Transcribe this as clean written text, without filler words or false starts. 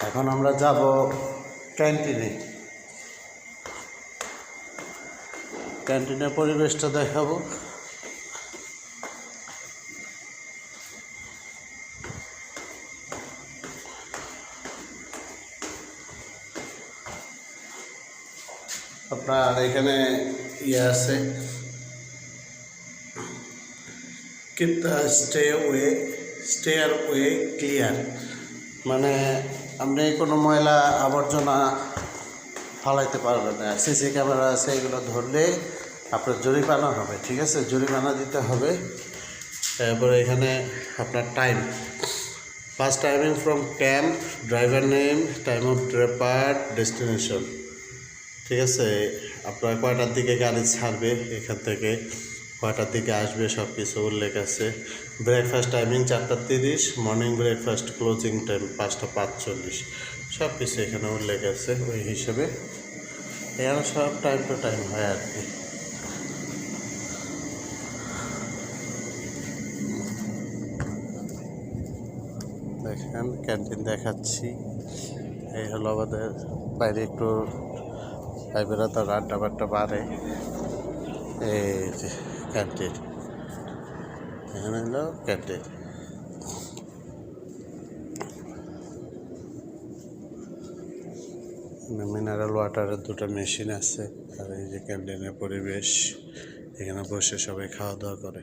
এখন আমরা যাব ক্যান্টিনে। ক্যান্টিনের পরিবেশটা দেখাবো। আপনার এখানে ইয়ে আছে, keep the stair way clear, মানে আপনি কোনো ময়লা আবর্জনা ফালাইতে পারবেন না। সিসি ক্যামেরা আছে, এগুলো ধরলে আপনার জরিমানা হবে, ঠিক আছে? জরিমানা দিতে হবে। তারপরে এখানে আপনার first timing from camp, driver name, time of depart, destination, ঠিক আছে? আপনার কয়টার দিকে গাড়ি ছাড়বে, এখান থেকে কয়টার দিকে আসবে, সব কিছু উল্লেখ আছে। Breakfast timing 4:30, morning breakfast closing time 5:45, সব কিছু এখানে উল্লেখ আছে। ওই হিসেবে এখানে সব টাইম টু টাইম হয় আর কি। দেখেন ক্যান্টিন দেখাচ্ছি। এই হলো আমাদের বাইরে, একটু ভাইবেরা তো আড্ডা বাড্ডা বাড়ে। এই যে ক্যান্টিন, এখানে হলো ক্যান্টিন। মিনারেল ওয়াটারের 2টা মেশিন আছে। আর এই যে ক্যান্টিনের পরিবেশ, এখানে বসে সবাই খাওয়া দাওয়া করে।